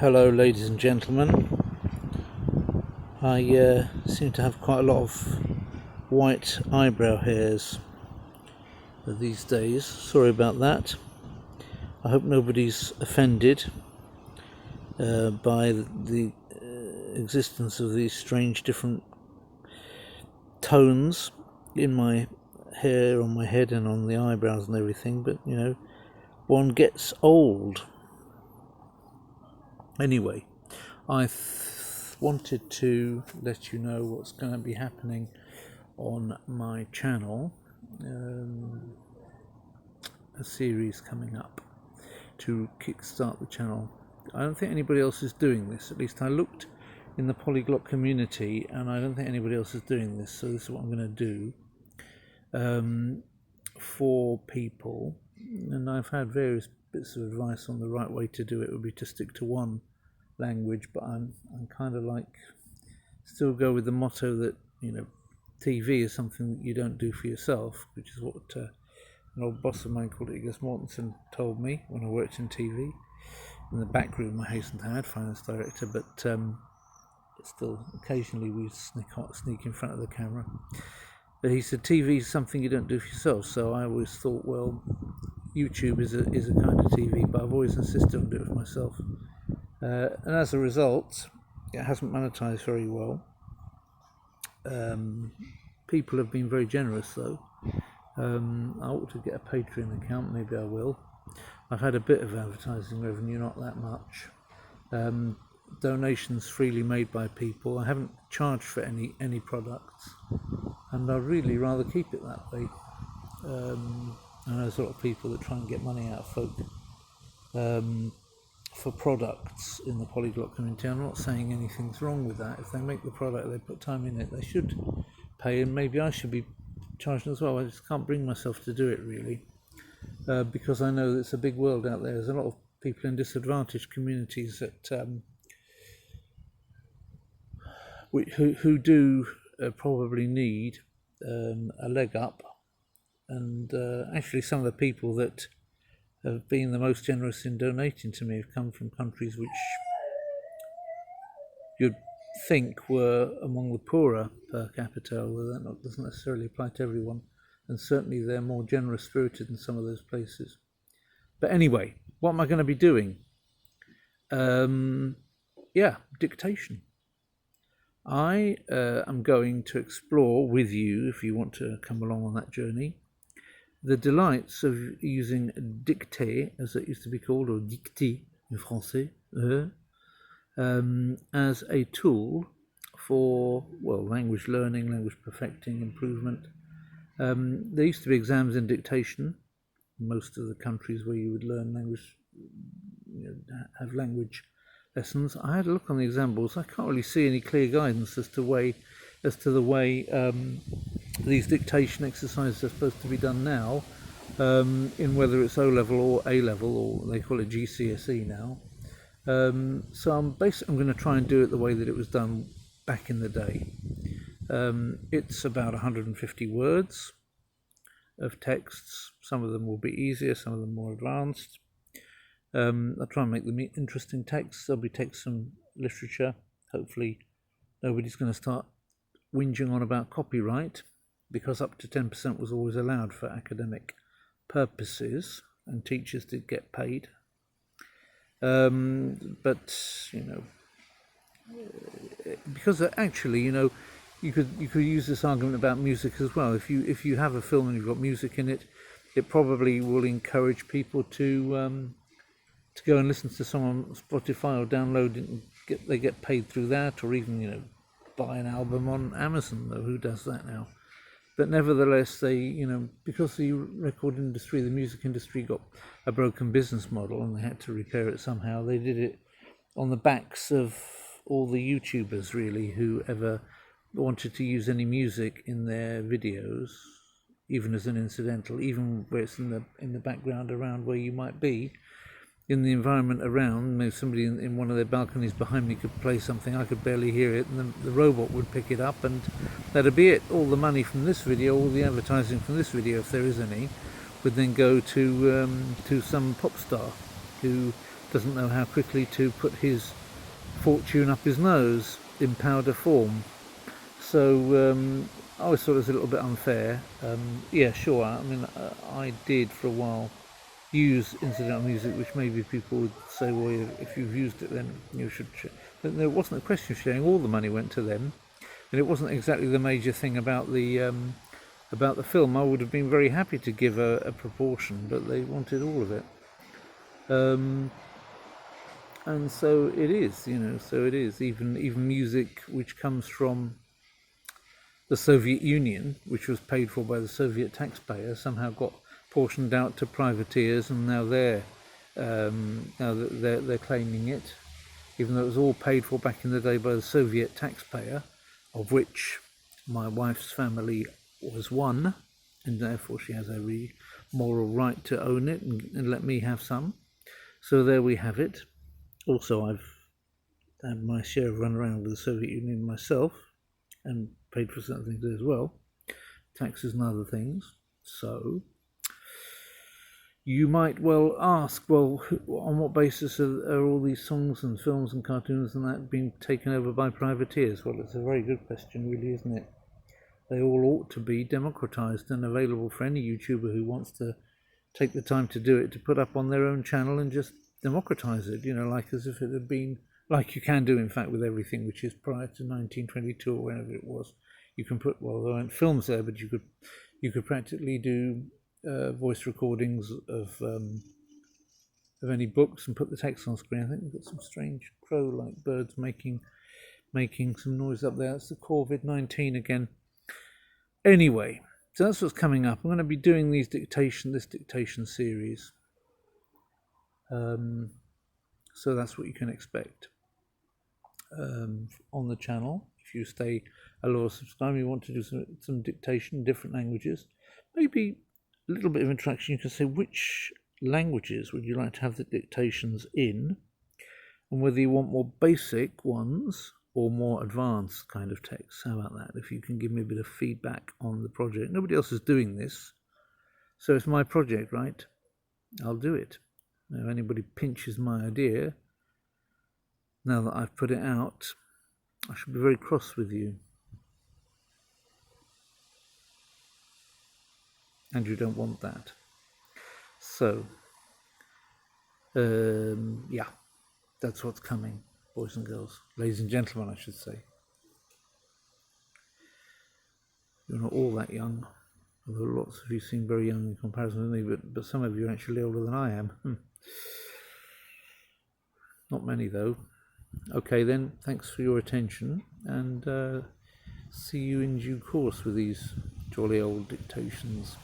Hello ladies and gentlemen. I seem to have quite a lot of white eyebrow hairs these days. Sorry about that. I hope nobody's offended by the existence of these strange different tones in my hair, on my head and on the eyebrows and everything, but you know, one gets old. Anyway, I wanted to let you know what's going to be happening on my channel. A series coming up to kickstart the channel. I don't think anybody else is doing this. At least I looked in the polyglot community and I don't think anybody else is doing this, so this is what I'm going to do for people. And I've had various bits of advice on the right way to do it would be to stick to one language, but I'm kind of like still go with the motto that, you know, TV is something that you don't do for yourself, which is what an old boss of mine called it, Gus Mortensen, told me when I worked in TV. In the back room, I hasten to add, finance director, but still occasionally we sneak in front of the camera. But he said TV is something you don't do for yourself, so I always thought, well, YouTube is a kind of TV, but I've always insisted on doing it for myself. And as a result, it hasn't monetized very well. People have been very generous though. I ought to get a Patreon account, maybe I will. I've had a bit of advertising revenue, not that much. Donations freely made by people. I haven't charged for any products, and I'd really rather keep it that way. I know there's a lot of people that try and get money out of folk for products in the polyglot community. I'm not saying anything's wrong with that. If they make the product, they put time in it, they should pay, and maybe I should be charging as well. I just can't bring myself to do it really, because I know that it's a big world out there. There's a lot of people in disadvantaged communities that who do probably need a leg up, and actually some of the people that have been the most generous in donating to me have come from countries which you'd think were among the poorer per capita, although that doesn't necessarily apply to everyone, and certainly they're more generous spirited in some of those places. But anyway, what am I going to be doing? Dictation. I am going to explore with you, if you want to come along on that journey, the delights of using dictée, as it used to be called, or dictée in français, as a tool for, well, language learning, language perfecting, improvement. There used to be exams in dictation in most of the countries where you would learn language, have language lessons. I had a look on the examples. I can't really see any clear guidance as to the way these dictation exercises are supposed to be done now, in whether it's O-level or A-level, or they call it GCSE now. So I'm going to try and do it the way that it was done back in the day. It's about 150 words of texts. Some of them will be easier, some of them more advanced. I'll try and make them interesting texts. There'll be texts from literature. Hopefully nobody's going to start whinging on about copyright, because up to 10% was always allowed for academic purposes, and teachers did get paid. But because actually, you could use this argument about music as well. If you have a film and you've got music in it, it probably will encourage people to go and listen to someone on Spotify or download it, and they get paid through that, or even buy an album on Amazon, though who does that now? But nevertheless, they, because the record industry, the music industry got a broken business model and they had to repair it somehow, they did it on the backs of all the YouTubers, really, who ever wanted to use any music in their videos, even as an incidental, even where it's in the background around where you might be. In the environment around, maybe somebody in one of their balconies behind me could play something, I could barely hear it, and the robot would pick it up, and that'd be it. All the money from this video, all the advertising from this video, if there is any, would then go to some pop star who doesn't know how quickly to put his fortune up his nose in powder form. So I always thought it was a little bit unfair. Yeah, sure. I mean, I did for a while use incidental music, which maybe people would say, well, if you've used it, then you should. But there wasn't a question of sharing. All the money went to them, and it wasn't exactly the major thing about the film. I would have been very happy to give a proportion, but they wanted all of it. And so it is, so it is. Even music which comes from the Soviet Union, which was paid for by the Soviet taxpayer, somehow got portioned out to privateers, and now they're claiming it, even though it was all paid for back in the day by the Soviet taxpayer, of which my wife's family was one, and therefore she has every moral right to own it and let me have some. So there we have it. Also, I've had my share of run around with the Soviet Union myself, and paid for certain things as well, taxes and other things. So you might well ask, well, on what basis are all these songs and films and cartoons and that being taken over by privateers? Well, it's a very good question, really, isn't it? They all ought to be democratized and available for any YouTuber who wants to take the time to do it, to put up on their own channel and just democratize it, like as if it had been, like you can do, in fact, with everything which is prior to 1922 or whenever it was. You can put, well, there aren't films there, but you could practically do voice recordings of any books and put the text on screen. I think we've got some strange crow-like birds making some noise up there. That's the COVID-19 again. Anyway, so that's what's coming up. I'm going to be doing this dictation series. So that's what you can expect on the channel. If you stay a loyal subscriber, you want to do some dictation in different languages, maybe a little bit of interaction. You can say which languages would you like to have the dictations in, and whether you want more basic ones or more advanced kind of text. How about that? If you can give me a bit of feedback on the project. Nobody else is doing this, so it's my project, right? I'll do it. Now, if anybody pinches my idea, now that I've put it out, I should be very cross with you. And you don't want that. So, yeah, that's what's coming, boys and girls. Ladies and gentlemen, I should say. You're not all that young, although lots of you seem very young in comparison with me, but some of you are actually older than I am. Not many, though. Okay, then, thanks for your attention, and see you in due course with these jolly old dictations.